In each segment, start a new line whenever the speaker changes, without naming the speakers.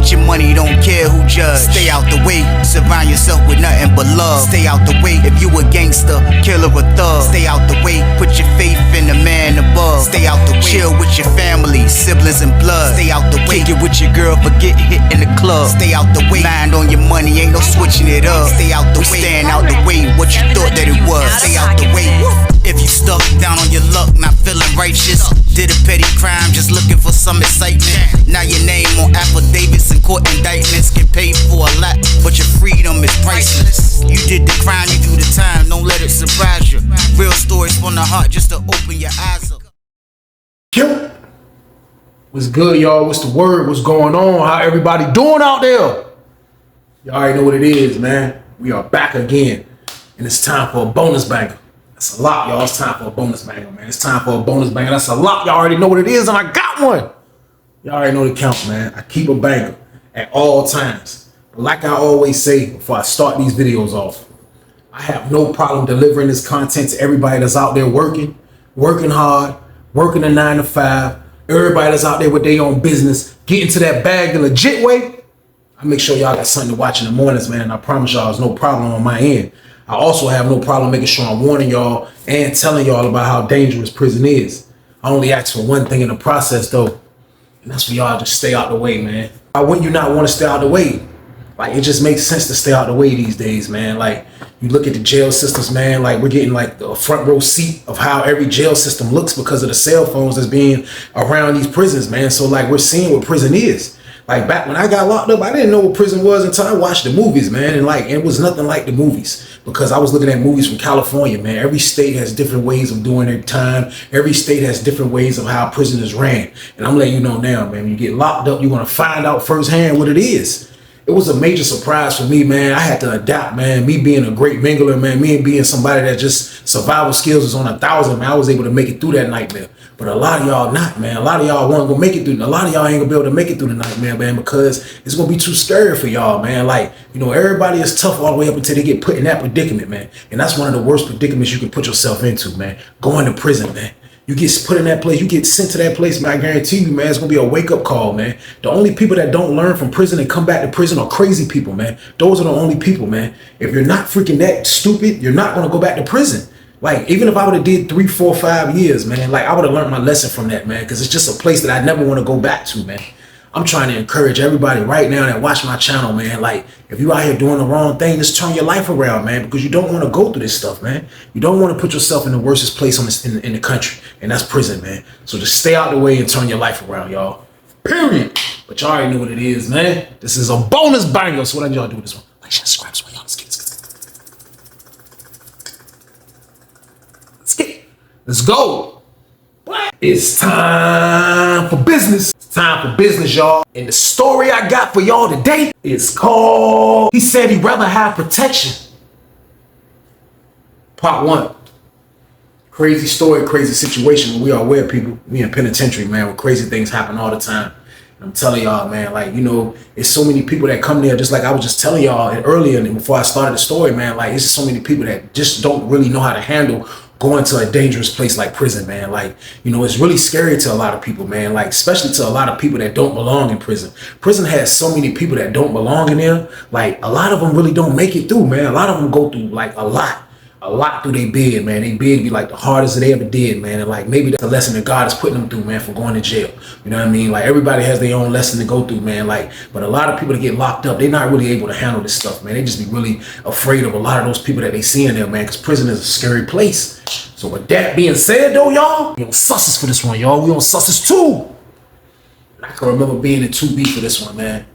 Get your money, don't care who judge. Stay out the way, surround yourself with nothing but love. Stay out the way, if you a gangster, killer or thug. Stay out the way, put your faith in the man above. Stay out the way, chill with your family, siblings and blood. Stay out the way, kick it with your girl, forget hit in the club. Stay out the way, mind on your money, ain't no switching it up. Stay out the way, stand out the way, what you thought that it was. Stay out the way. If you stuck down on your luck, not feeling righteous, did a petty crime, just looking for some excitement. Now your name on affidavits and court indictments, get paid for a lot, but your freedom is priceless. You did the crime, you do the time, don't let it surprise you. Real stories from the heart, just to open your eyes up.
Yo, what's good, y'all? What's the word? What's going on? How everybody doing out there? Y'all already know what it is, man. We are back again, and it's time for a bonus banger. That's a lot, y'all. It's time for a bonus banger, man. It's time for a bonus banger. That's a lot. Y'all already know what it is, and I got one. Y'all already know the count, man. I keep a banger at all times. But like I always say before I start these videos off, I have no problem delivering this content to everybody that's out there working hard, working a 9 to 5. Everybody that's out there with their own business, getting to that bag the legit way. I make sure y'all got something to watch in the mornings, man. And I promise y'all there's no problem on my end. I also have no problem making sure I'm warning y'all and telling y'all about how dangerous prison is. I only ask for one thing in the process, though, and that's for y'all to stay out the way, man. Why wouldn't you not want to stay out the way? Like, it just makes sense to stay out the way these days, man. Like, you look at the jail systems, man, like we're getting like a front row seat of how every jail system looks because of the cell phones that's being around these prisons, man. So like we're seeing what prison is. Like back when I got locked up, I didn't know what prison was until I watched the movies, man. And like, it was nothing like the movies because I was looking at movies from California, man. Every state has different ways of doing their time. Every state has different ways of how prison is ran. And I'm letting you know now, man, when you get locked up, you're going to find out firsthand what it is. It was a major surprise for me, man. I had to adapt, man. Me being a great mingler, man. Me being somebody that just survival skills was on 1,000, man. I was able to make it through that nightmare. But a lot of y'all not, man. A lot of y'all want to go make it through. A lot of y'all ain't gonna be able to make it through the nightmare, man, because it's gonna be too scary for y'all, man. Like, you know, everybody is tough all the way up until they get put in that predicament, man. And that's one of the worst predicaments you can put yourself into, man. Going to prison, man. You get put in that place, you get sent to that place, man. I guarantee you, man, it's gonna be a wake-up call, man. The only people that don't learn from prison and come back to prison are crazy people, man. Those are the only people, man. If you're not freaking that stupid, you're not gonna go back to prison. Like, even if I would have did 3, 4, 5 years, man, like I would have learned my lesson from that, man, because it's just a place that I never want to go back to, man. I'm trying to encourage everybody right now that watch my channel, man. Like, if you out here doing the wrong thing, just turn your life around, man, because you don't want to go through this stuff, man. You don't want to put yourself in the worstest place on this, in the country, and that's prison, man. So just stay out the way and turn your life around, y'all. Period. But y'all already know what it is, man. This is a bonus banger. So what did y'all do with this one? Like, share, subscribe, y'all. Let's get it. Let's go. It's time for business. It's time for business, y'all. And the story I got for y'all today is called He Said He'd Rather Have Protection. Part 1. Crazy story, crazy situation. We are aware, people. We in penitentiary, man, where crazy things happen all the time. And I'm telling y'all, man, like, you know, it's so many people that come there, just like I was just telling y'all earlier and before I started the story, man, like, it's just so many people that just don't really know how to handle going to a dangerous place like prison, man. Like, you know, it's really scary to a lot of people, man. Like, especially to a lot of people that don't belong in prison. Prison has so many people that don't belong in there. Like, a lot of them really don't make it through, man. A lot of them go through like a lot through their bid, man. They bid be like the hardest that they ever did, man. And like, maybe that's a lesson that God is putting them through, man, for going to jail. You know what I mean? Like, everybody has their own lesson to go through, man. Like, but a lot of people that get locked up, they're not really able to handle this stuff, man. They just be really afraid of a lot of those people that they see in there, man, because prison is a scary place. So with that being said, though, y'all, we on susses for this one, y'all. We on susses too. I can remember being in 2B for this one, man.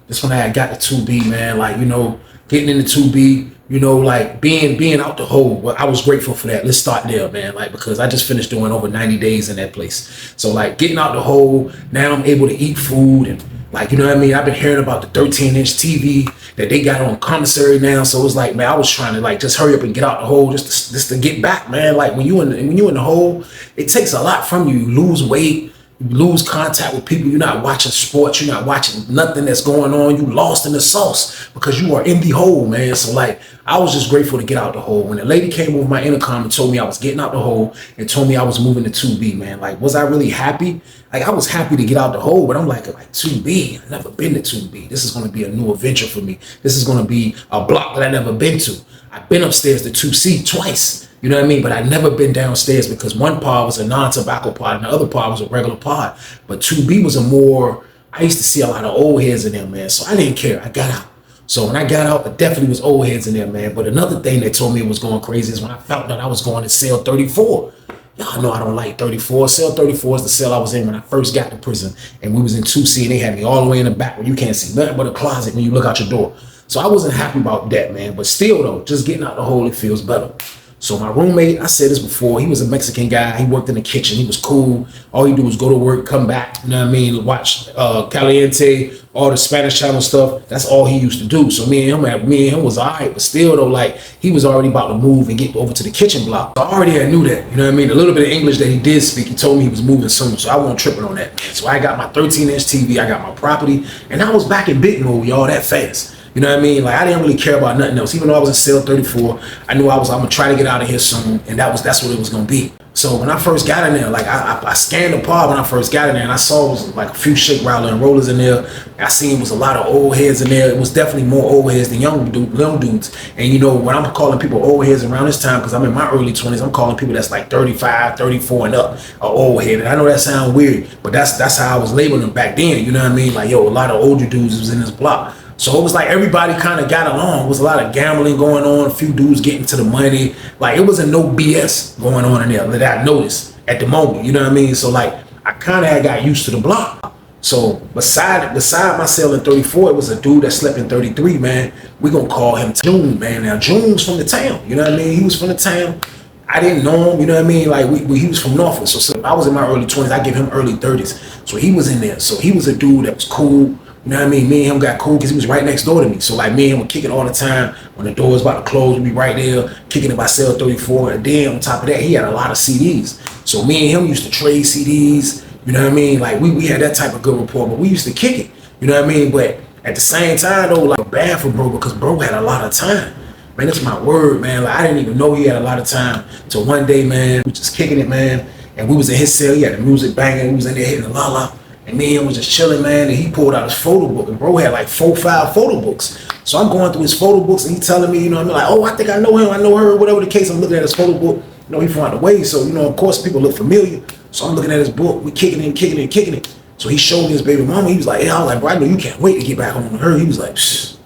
This one I had got to 2B, man. Like, you know, getting into 2B, you know, like being out the hole. Well, I was grateful for that. Let's start there, man. Like, because I just finished doing over 90 days in that place. So like getting out the hole, now I'm able to eat food and like, you know what I mean? I've been hearing about the 13-inch TV that they got on commissary now. So it was like, man, I was trying to like just hurry up and get out the hole just to get back, man. Like when you in the hole, it takes a lot from you. You lose weight. You lose contact with people. You're not watching sports. You're not watching nothing that's going on. You lost in the sauce because you are in the hole, man. So like, I was just grateful to get out the hole. When the lady came over my intercom and told me I was getting out the hole and told me I was moving to 2B, man, like, was I really happy? Like, I was happy to get out the hole, but I'm like 2B, I've never been to 2B. This is going to be a new adventure for me. This is going to be a block that I never been to. I've been upstairs to 2C twice, you know what I mean? But I never been downstairs because one pod was a non-tobacco pod and the other pod was a regular pod. But 2B was I used to see a lot of old heads in there, man. So I didn't care. I got out. So when I got out, it definitely was old heads in there, man. But another thing that told me it was going crazy is when I found out I was going to cell 34. Y'all know I don't like 34. Cell 34 is the cell I was in when I first got to prison. And we was in 2C and they had me all the way in the back where you can't see nothing but a closet when you look out your door. So I wasn't happy about that, man. But still, though, just getting out the hole, it feels better. So my roommate, I said this before, he was a Mexican guy. He worked in the kitchen. He was cool. All he do was go to work, come back, you know what I mean, watch Caliente, all the Spanish channel stuff. That's all he used to do. So me and him was all right. But still, though, like, he was already about to move and get over to the kitchen block. So I already knew that, you know what I mean? A little bit of English that he did speak, he told me he was moving soon. So I wasn't tripping on that, man. So I got my 13-inch TV, I got my property, and I was back in big mode, y'all, that fast. You know what I mean? Like, I didn't really care about nothing else. Even though I was in cell 34, I knew I'm gonna try to get out of here soon, and that's what it was gonna be. So when I first got in there, like, I scanned the pod when I first got in there, and I saw it was like a few shake, rattle, and rollers in there. I seen it was a lot of old heads in there. It was definitely more old heads than young dudes. And you know, when I'm calling people old heads around this time, because I'm in my early 20s, I'm calling people that's like 35, 34 and up a old head. And I know that sounds weird, but that's how I was labeling them back then. You know what I mean? Like, yo, a lot of older dudes was in this block. So it was like everybody kind of got along. It was a lot of gambling going on, a few dudes getting to the money. Like, it wasn't no BS going on in there that I noticed at the moment, you know what I mean? So like, I kind of had got used to the block. So beside my cell in 34, it was a dude that slept in 33, man. We gonna call him June, man. Now, June was from the town, you know what I mean? He was from the town. I didn't know him, you know what I mean? Like, he was from Norfolk. So I was in my early 20s, I give him early 30s. So he was in there. So he was a dude that was cool. You know what I mean? Me and him got cool because he was right next door to me. So like, me and him would kick it all the time. When the door was about to close, we'd be right there kicking it by cell 34. And then on top of that, he had a lot of CDs. So me and him used to trade CDs. You know what I mean? Like, we had that type of good rapport, but we used to kick it. You know what I mean? But at the same time, though, like, bad for bro because bro had a lot of time. Man, that's my word, man. Like, I didn't even know he had a lot of time. So one day, man, we just kicking it, man. And we was in his cell. He had the music banging. We was in there hitting the la-la. And me and him was just chilling, man, and he pulled out his photo book, and bro had like 4 or 5 photo books. So I'm going through his photo books, and he telling me, you know what I mean, like, oh, I think I know him, I know her, whatever the case. I'm looking at his photo book, you know, he from out the way, so, you know, of course, people look familiar. So I'm looking at his book, we kicking it. So he showed me his baby mama, he was like, yeah, I was like, bro, I know you can't wait to get back home to her. He was like, shh,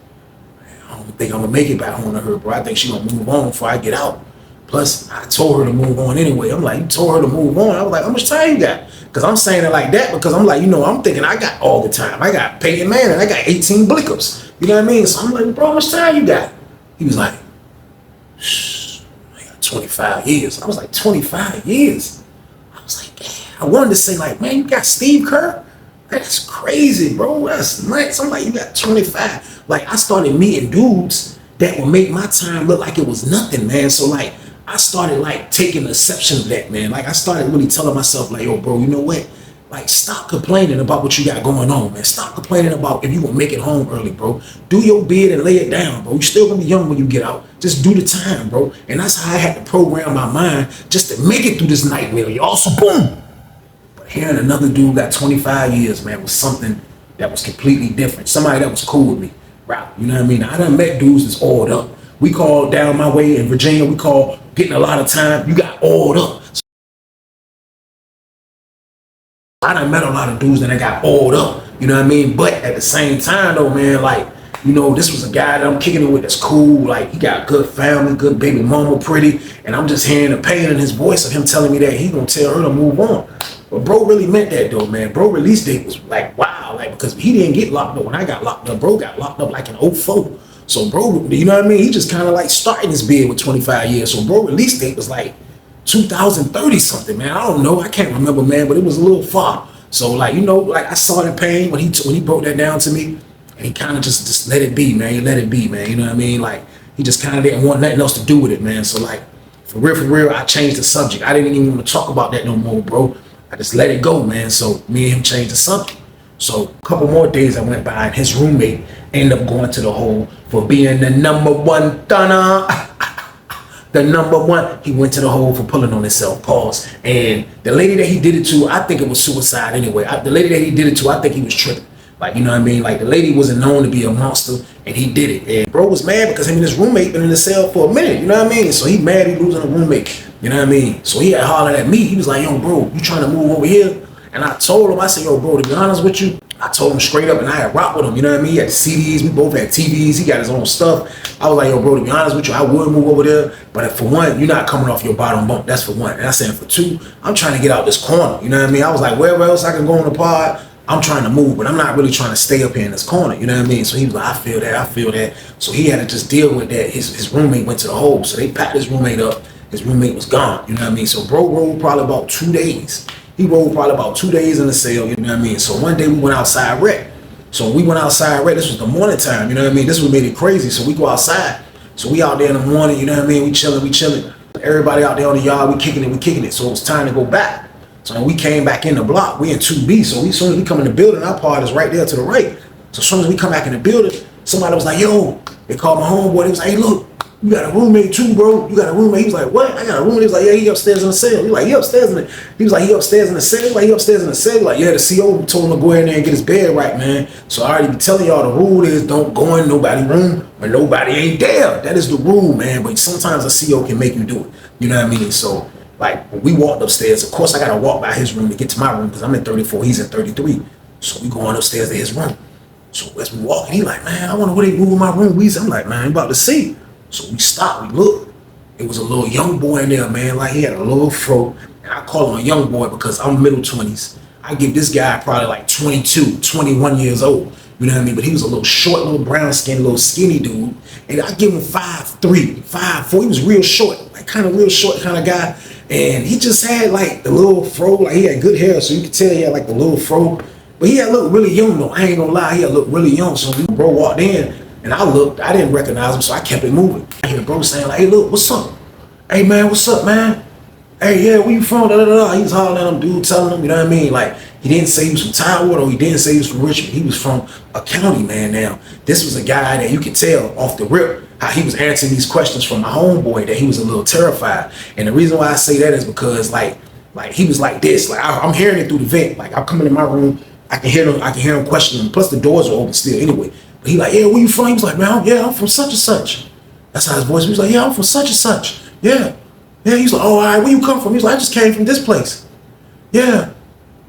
I don't think I'm gonna make it back home to her, bro. I think she gonna move on before I get out. Plus, I told her to move on anyway. I'm like, you told her to move on? I was like, how much time you got? Because I'm saying it like that because I'm like, you know, I'm thinking I got all the time. I got Peyton Manning. I got 18 blickups. You know what I mean? So I'm like, bro, how much time you got? He was like, shh, I got 25 years. I was like, 25 years? I was like, damn. I wanted to say like, man, you got Steve Kerr? That's crazy, bro. That's nice. I'm like, you got 25. Like, I started meeting dudes that would make my time look like it was nothing, man. So like, I started like taking exception of that, man. Like, I started really telling myself like, yo, bro, you know what? Like, stop complaining about what you got going on, man. Stop complaining about if you gonna make it home early, bro. Do your bid and lay it down, bro. You still gonna be young when you get out. Just do the time, bro. And that's how I had to program my mind just to make it through this nightmare, y'all. So boom. But hearing another dude got 25 years, man, was something that was completely different. Somebody that was cool with me, right? You know what I mean? I done met dudes that's oiled up. We call down my way in Virginia, we call getting a lot of time, you got oiled up. So I done met a lot of dudes that I got oiled up, you know what I mean? But at the same time though, man, like, you know, this was a guy that I'm kicking it with that's cool, like, he got good family, good baby mama, pretty, and I'm just hearing the pain in his voice of him telling me that he gonna tell her to move on. But bro really meant that though, man. Bro release date was like, wow, like, because he didn't get locked up when I got locked up. Bro got locked up like in 04. So bro, you know what I mean? He just kind of like starting his bid with 25 years. So bro release date was like 2030 something, man. I don't know. I can't remember, man, but it was a little far. So like, you know, like I saw the pain when he broke that down to me, and he kind of just let it be, man. He let it be, man. You know what I mean? Like, he just kind of didn't want nothing else to do with it, man. So like, for real, I changed the subject. I didn't even want to talk about that no more, bro. I just let it go, man. So me and him changed the subject. So a couple more days I went by, and his roommate ended up going to the hole for being the #1 stunner. The number one, he went to the hole for pulling on himself. Pause. And the lady that he did it to, I think it was suicide anyway. The lady that he did it to, I think he was tripping. Like, you know what I mean? Like, the lady wasn't known to be a monster, and he did it. And bro was mad because him and his roommate been in the cell for a minute, you know what I mean? So he mad he losing a roommate, you know what I mean? So he had hollered at me. He was like, yo, bro, you trying to move over here? And I told him, I said, yo, bro, to be honest with you, I told him straight up, and I had rock with him, you know what I mean? He had the CDs, we both had TVs, he got his own stuff. I was like, yo, bro, to be honest with you, I would move over there, but for one, you're not coming off your bottom bunk, that's for one. And I said, for two, I'm trying to get out this corner, you know what I mean? I was like, wherever else I can go in the pod, I'm trying to move, but I'm not really trying to stay up here in this corner, you know what I mean? So he was like, I feel that. So he had to just deal with that. His roommate went to the hole, so they packed his roommate up. His roommate was gone, you know what I mean? So bro rolled probably about 2 days. He rolled probably about 2 days in the cell, you know what I mean? So one day we went outside rec. So we went outside rec, this was the morning time, you know what I mean? This what made it crazy, so we go outside. So we out there in the morning, you know what I mean? We chilling. Everybody out there on the yard, we kicking it. So it was time to go back. So we came back in the block. We in 2B. So as soon as we come in the building, our part is right there to the right. So as soon as we come back in the building, somebody was like, yo, they called my homeboy. They was like, hey, look, you got a roommate too, bro. You got a roommate. He was like, what? I got a roommate. He was like, yeah, he upstairs in the cell. He was like, he upstairs in the He was like, he upstairs in the cell. He was like, he upstairs in the cell. He was like, yeah, the CO told him to go in there and get his bed right, man. So I already be telling y'all the rule is don't go in nobody's room when nobody ain't there. That is the rule, man. But sometimes a CO can make you do it. You know what I mean? So like when we walked upstairs, of course I gotta walk by his room to get to my room because I'm in 34, he's in 33. So we going upstairs to his room. So as we walking, he like, man, I wonder where they moving my room. I'm like, man, I'm about to see. So we stopped, we looked. It was a little young boy in there, man. Like he had a little fro. And I call him a young boy because I'm middle 20s. I give this guy probably like 22, 21 years old. You know what I mean? But he was a little short, little brown skinned, little skinny dude. And I give him 5'3", 5'4". He was real short, like kind of real short kind of guy. And he just had like the little fro, like he had good hair, so you could tell he had like the little fro. But he had looked really young though, I ain't gonna lie, he had looked really young. So bro walked in, and I looked, I didn't recognize him, so I kept it moving. I hear bro saying like, hey look, what's up? Hey man, what's up, man? Hey, yeah, where you from? Da, da, da. He was hollering at him, dude, telling him, you know what I mean? Like, he didn't say he was from Tidewater, or he didn't say he was from Richmond. He was from a county, man. Now, this was a guy that you could tell off the rip how he was answering these questions from my homeboy that he was a little terrified. And the reason why I say that is because, like he was like this. Like, I'm hearing it through the vent. Like, I'm coming in my room, I can hear him questioning him. Plus, the doors are open still anyway. But he like, yeah, where you from? He was like, man, I'm from such and such. That's how his voice was. He was like, yeah, I'm from such and such. Yeah. Yeah, he's like, oh, all right, where you come from? He's like, I just came from this place. Yeah,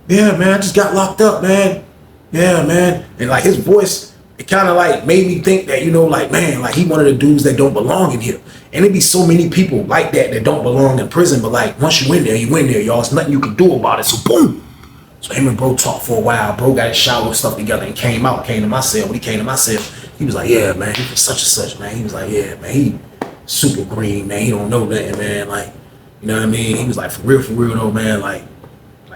man, I just got locked up, man. Yeah, man. And like his voice, it kind of like made me think that, you know, like, man, like he one of the dudes that don't belong in here. And it be so many people like that don't belong in prison. But like, once you in there, y'all. There's nothing you can do about it. So boom. So him and bro talked for a while. Bro got his shower and stuff together and came to my cell. When he came to my cell, he was like, yeah, man, he was such and such, man. He was like, yeah, man, he super green, man. He don't know nothing, man. Like, you know what I mean? He was like, for real though, man. Like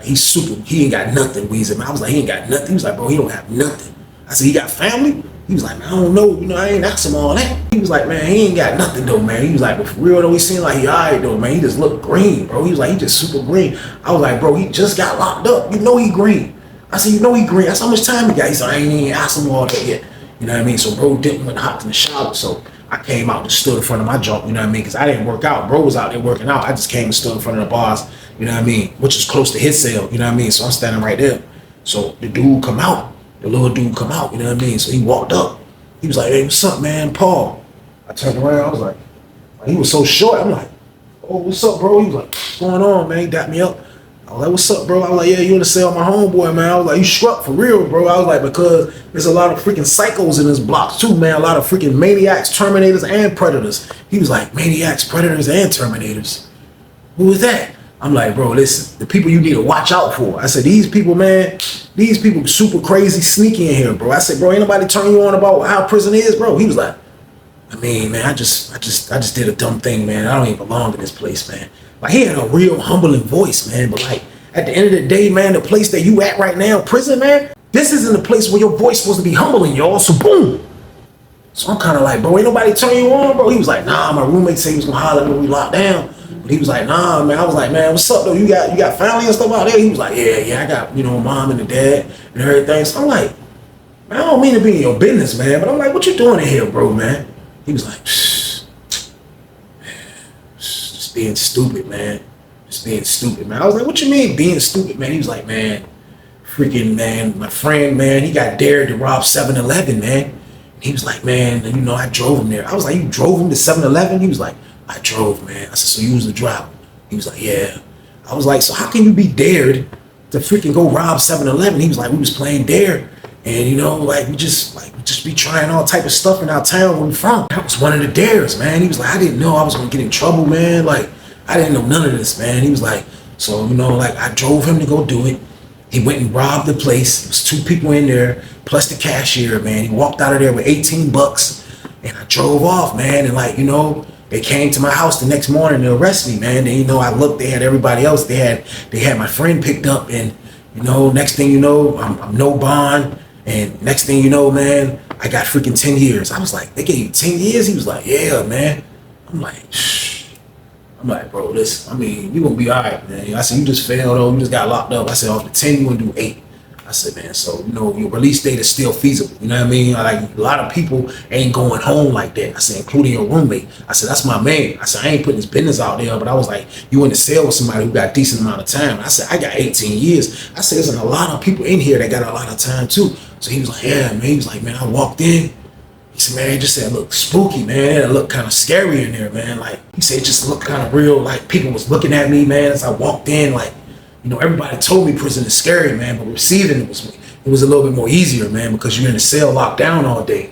he's super, he ain't got nothing, Weezy. Man, I was like, he ain't got nothing. He was like, bro, he don't have nothing. I said, he got family? He was like, man, I don't know. You know, I ain't asked him all that. He was like, man, he ain't got nothing though, man. He was like, but for real though, he seemed like he all right though, man. He just looked green, bro. He was like, he just super green. I was like, bro, he just got locked up. You know he green. I said, you know he green. I said, how much time he got? He said, I ain't even asked him all that yet. You know what I mean? So bro didn't went hot in the shower. So I came out and stood in front of my jump, you know what I mean? Because I didn't work out. Bro was out there working out. I just came and stood in front of the bars, you know what I mean? Which is close to his cell, you know what I mean? So I'm standing right there. So the dude come out. The little dude come out, you know what I mean? So he walked up. He was like, hey, what's up, man? Paul. I turned around. I was like, he was so short. I'm like, oh, what's up, bro? He was like, what's going on, man? He dapped me up. I was like, what's up, bro? I was like, yeah, you in the cell, my homeboy, man. I was like, you struck for real, bro. I was like, because there's a lot of freaking psychos in this block too, man. A lot of freaking maniacs, terminators, and predators. He was like, maniacs, predators, and terminators. Who is that? I'm like, bro, listen, the people you need to watch out for. I said, these people, man, these people super crazy, sneaky in here, bro. I said, bro, ain't nobody turn you on about how prison is, bro? He was like, I mean, man, I just did a dumb thing, man. I don't even belong in this place, man. Like, he had a real humbling voice, man. But like, at the end of the day, man, the place that you at right now, prison, man, this isn't the place where your voice supposed to be humbling, y'all. So boom. So I'm kind of like, bro, ain't nobody turn you on, bro? He was like, nah, my roommate said he was gonna holler when we locked down. But he was like, nah, man. I was like, man, what's up, though? You got family and stuff out there? He was like, yeah, I got, you know, mom and the dad and everything. So I'm like, man, I don't mean to be in your business, man. But I'm like, what you doing in here, bro, man? He was like, just being stupid, man. Just being stupid, man. I was like, what you mean being stupid, man? He was like, man, freaking, man, my friend, man, he got dared to rob 7-Eleven, man. He was like, man, you know, I drove him there. I was like, you drove him to 7-Eleven? He was like, I drove, man. I said, so you was the driver? He was like, yeah. I was like, so how can you be dared to freaking go rob 7-Eleven? He was like, we was playing dare. And, you know, like, we just be trying all type of stuff in our town where we from. That was one of the dares, man. He was like, I didn't know I was going to get in trouble, man. Like, I didn't know none of this, man. He was like, so, you know, like, I drove him to go do it. He went and robbed the place. There was 2 people in there, plus the cashier, man. He walked out of there with 18 bucks. And I drove off, man. And, like, you know, they came to my house the next morning to arrest me, man. And, you know, I looked, they had everybody else. They had my friend picked up. And, you know, next thing you know, I'm no bond. And next thing you know, man, I got freaking 10 years. I was like, they gave you 10 years? He was like, yeah, man. I'm like, shh. I'm like, bro, listen, I mean, you gonna be all right, man. I said, you just failed, though. You just got locked up. I said, off the 10, you gonna do 8. I said, man, so, you know, your release date is still feasible. You know what I mean? Like, a lot of people ain't going home like that. I said, including your roommate. I said, that's my man. I said, I ain't putting his business out there, but I was like, you in the cell with somebody who got a decent amount of time. I said, I got 18 years. I said, there's a lot of people in here that got a lot of time, too. So he was like, yeah, man. He was like, man, I walked in. He said, man, it just said, look spooky, man. It looked kind of scary in there, man. Like, he said, it just looked kind of real. Like, people was looking at me, man, as I walked in. Like, you know, everybody told me prison is scary, man, but receiving it was a little bit more easier, man, because you're in a cell locked down all day.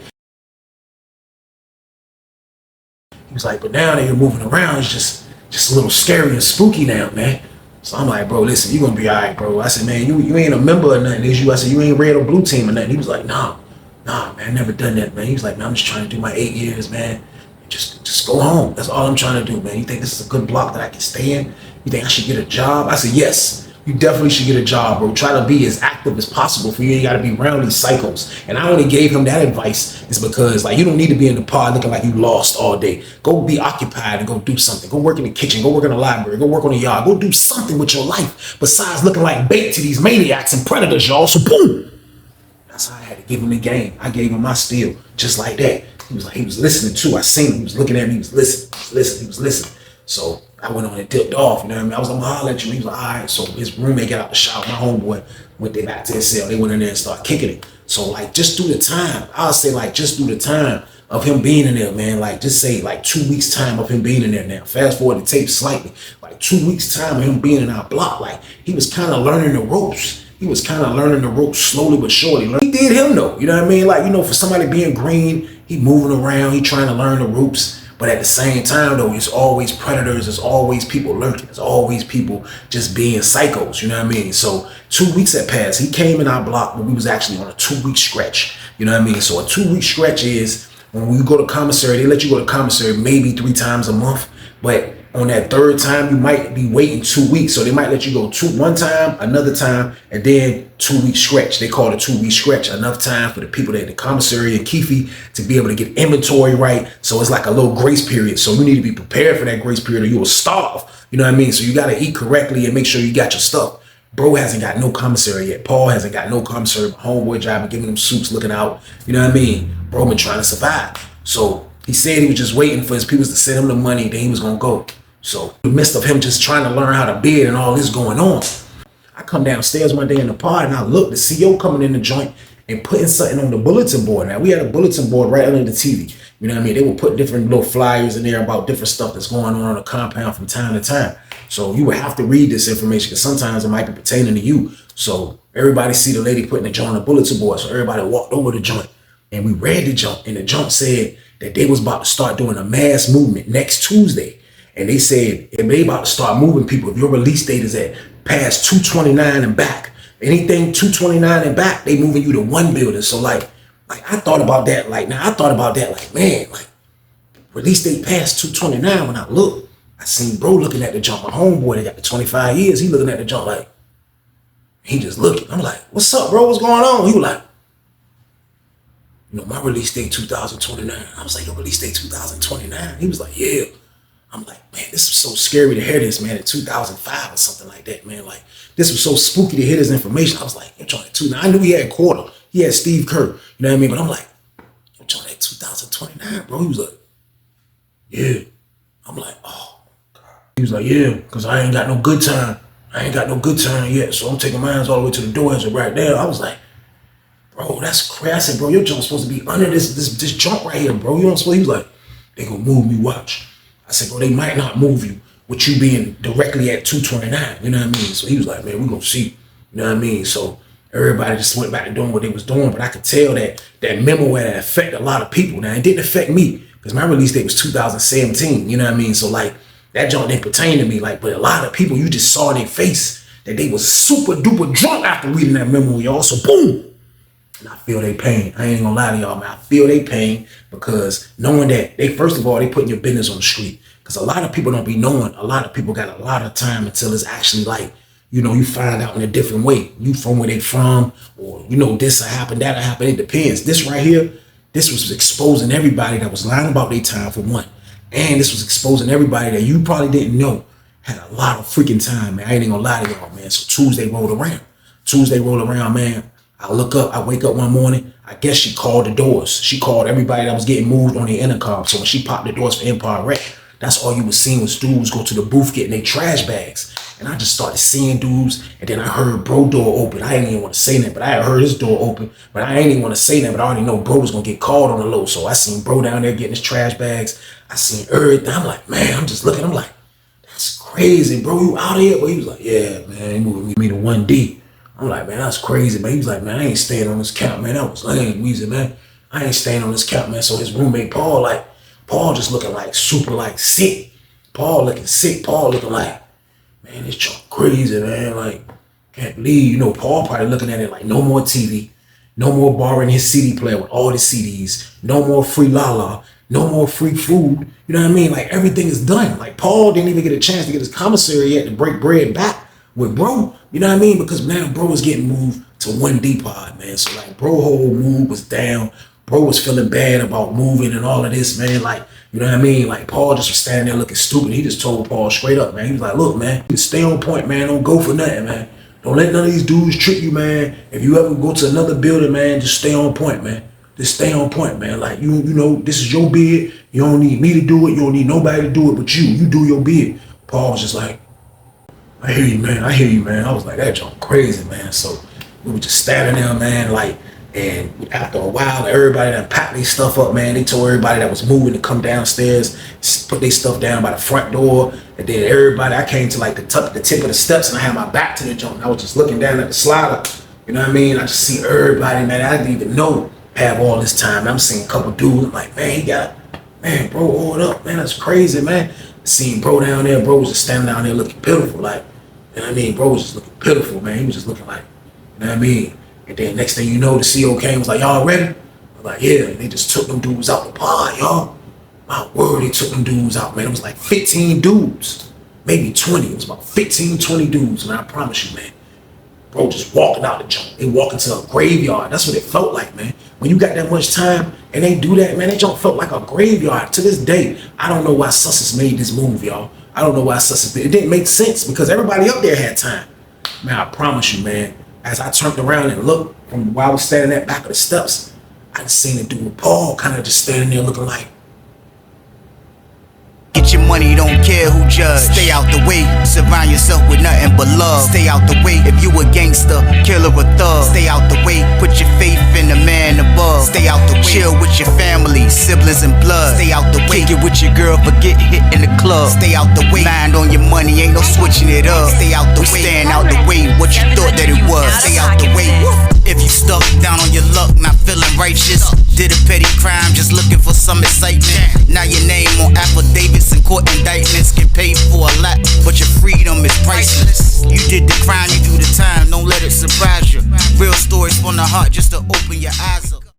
He was like, but now that you're moving around, it's just a little scary and spooky now, man. So I'm like, bro, listen, you're gonna be all right, bro. I said, man, you ain't a member or nothing, is you? I said, you ain't red or blue team or nothing. He was like, nah, man, I never done that, man. He was like, man, I'm just trying to do my 8 years, man. Just go home. That's all I'm trying to do, man. You think this is a good block that I can stay in? You think I should get a job? I said, yes. You definitely should get a job, bro. Try to be as active as possible for you. You ain't got to be around these cycles. And I only gave him that advice is because, like, you don't need to be in the pod looking like you lost all day. Go be occupied and go do something. Go work in the kitchen. Go work in the library. Go work on the yard. Go do something with your life besides looking like bait to these maniacs and predators, y'all. So boom. That's how I had to give him the game. I gave him my steal just like that. He was listening too. I seen him. He was looking at me. He was listening. So I went on and dipped off, you know what I mean? I was like, I'm gonna holler at you. He was like, all right. So his roommate got out the shower. My homeboy went there back to his cell. They went in there and started kicking it. So, like, just do the time. I'll say, like, just do the time of him being in there, man. Like, just say, like, 2 weeks time of him being in there now. Fast forward the tape slightly. Like, 2 weeks time of him being in our block. Like, he was kind of learning the ropes. He was kind of learning the ropes slowly but surely. He did him, though. You know what I mean? Like, you know, for somebody being green, he moving around. He trying to learn the ropes. But at the same time, though, it's always predators. There's always people lurking. There's always people just being psychos. You know what I mean? So 2 weeks had passed. He came in our block, but we was actually on a 2-week stretch. You know what I mean? So a 2-week stretch is when we go to commissary, they let you go to commissary maybe 3 times a month. But on that 3rd time, you might be waiting 2 weeks. So they might let you go one time, another time, and then 2-week stretch. They call it a 2-week stretch. Enough time for the people at the commissary and Keefe to be able to get inventory right. So it's like a little grace period. So you need to be prepared for that grace period or you will starve. You know what I mean? So you got to eat correctly and make sure you got your stuff. Bro hasn't got no commissary yet. Paul hasn't got no commissary. My homeboy driving, giving them suits, looking out. You know what I mean? Bro been trying to survive. So he said he was just waiting for his people to send him the money, then he was going to go. So in the midst of him just trying to learn how to bid and all this going on, I come downstairs one day in the pod and I look, the CO coming in the joint and putting something on the bulletin board. Now, we had a bulletin board right under the TV. You know what I mean? They would put different little flyers in there about different stuff that's going on the compound from time to time. So you would have to read this information because sometimes it might be pertaining to you. So everybody see the lady putting the joint on the bulletin board. So everybody walked over the joint and we read the joint. And the joint said that they was about to start doing a mass movement next Tuesday. And they said, if they about to start moving people, if your release date is at past 229 and back, anything 229 and back, they moving you to one building. So like I thought about that. Like, man, like release date past 229. When I look, I seen bro looking at the jump. My homeboy, they got the 25 years. He looking at the jump like, he just looking. I'm like, what's up, bro? What's going on? He was like, you know, my release date 2029. I was like, your release date 2029? He was like, yeah. I'm like, man, this was so scary to hear this, man, in 2005 or something like that, man. Like, this was so spooky to hear this information. I was like, you're trying to 2. Now, I knew he had quarter. He had Steve Kerr. You know what I mean? But I'm like, you're trying to 2029, bro. He was like, yeah. I'm like, oh, God. He was like, yeah, because I ain't got no good time. I ain't got no good time yet, so I'm taking mine all the way to the door as of right there. I was like, bro, that's crazy. I said, bro, your jump's supposed to be under this jump right here, bro. You don't supposed. He was like, they gonna move me, watch. I said, bro, they might not move you with you being directly at 229, you know what I mean? So he was like, man, we gonna see, you know what I mean? So everybody just went back to doing what they was doing, but I could tell that memo had affected a lot of people. Now, it didn't affect me, because my release date was 2017, you know what I mean? So, like, that junk didn't pertain to me, like, but a lot of people, you just saw in their face that they was super duper drunk after reading that memo, y'all, so boom. And I feel they pain. I ain't gonna lie to y'all, man. I feel they pain because knowing that they, first of all, they putting your business on the street. Because a lot of people don't be knowing. A lot of people got a lot of time until it's actually like, you know, you find out in a different way. You from where they from, or, you know, this happened, that happened. It depends. This right here, this was exposing everybody that was lying about their time, for one. And this was exposing everybody that you probably didn't know had a lot of freaking time, man. I ain't gonna lie to y'all, man. So Tuesday rolled around, man. I look up, I wake up one morning, I guess she called the doors. She called everybody that was getting moved on the intercom. So when she popped the doors for Empire Rec, that's all you was seeing was dudes go to the booth getting their trash bags. And I just started seeing dudes, and then I heard bro door open. I didn't even want to say that, but I had heard his door open, but I ain't even want to say that, but I already know bro was gonna get called on the low. So I seen bro down there getting his trash bags. I seen everything. I'm like, man, I'm just looking, I'm like, that's crazy, bro. You out here? But he was like, yeah, man, they moving me to 1D. I'm like, man, that's crazy, man. He was like, man, I ain't staying on this count, man. That was lame, Weezy, man. I ain't staying on this count, man. So his roommate, Paul just looking like super like sick. Paul looking sick. Paul looking like, man, this junk crazy, man. Like, can't believe, you know, Paul probably looking at it like no more TV, no more borrowing his CD player with all the CDs, no more free Lala, no more free food. You know what I mean? Like, everything is done. Like, Paul didn't even get a chance to get his commissary yet to break bread back with bro, you know what I mean? Because now bro was getting moved to 1D pod, man. So like bro whole mood was down. Bro was feeling bad about moving and all of this, man. Like, you know what I mean? Like Paul just was standing there looking stupid. He just told Paul straight up, man. He was like, look, man, you stay on point, man. Don't go for nothing, man. Don't let none of these dudes trick you, man. If you ever go to another building, man, just stay on point, man. Just stay on point, man. Like, you know, this is your bid. You don't need me to do it. You don't need nobody to do it but you. You do your bid. Paul was just like, I hear you, man. I hear you, man. I was like, that junk crazy, man. So we were just standing there, man, like, and after a while, everybody that packed their stuff up, man. They told everybody that was moving to come downstairs, put their stuff down by the front door. And then everybody, I came to like the tip of the steps, and I had my back to the junk. I was just looking down at the slider. You know what I mean? I just see everybody, man. I didn't even know have all this time. I'm seeing a couple dudes. I'm like, man, bro, hold up, man. That's crazy, man. Seeing bro down there, bro was just standing down there looking pitiful, like, you know what I mean? Bro was just looking pitiful, man. He was just looking like, you know what I mean? And then next thing you know, the CO came, was like, y'all ready? I'm like, yeah. And they just took them dudes out the pod, y'all. My word, they took them dudes out, man. It was like 15 dudes, maybe 20. It was about 15, 20 dudes, man. I promise you, man. Bro just walking out the junk. They walk into a graveyard. That's what it felt like, man. When you got that much time and they do that, man, that junk felt like a graveyard. To this day, I don't know why Sussex made this move, y'all. I don't know why Sussex did. It didn't make sense because everybody up there had time. Man, I promise you, man, as I turned around and looked from where I was standing at back of the steps, I seen a dude with Paul kind of just standing there looking like,
get your money, don't care who judge. Stay out the way, surround yourself with nothing but love. Stay out the way if you a gangster, killer or thug. Stay out the way, put your faith in the man above. Stay out the way, chill with your family, siblings and blood. Stay out the way, kick it with your girl, forget hit in the club. Stay out the way, mind on your money, ain't no switching it up. Stay out the way, stand out the way, what you thought that it was. Stay out the way. If you stuck down on your luck, not feeling righteous, did a petty crime, just looking for some excitement. Now your name on affidavits and court indictments, get paid for a lot, but your freedom is priceless. You did the crime, you do the time, don't let it surprise you. Real stories from the heart, just to open your eyes up.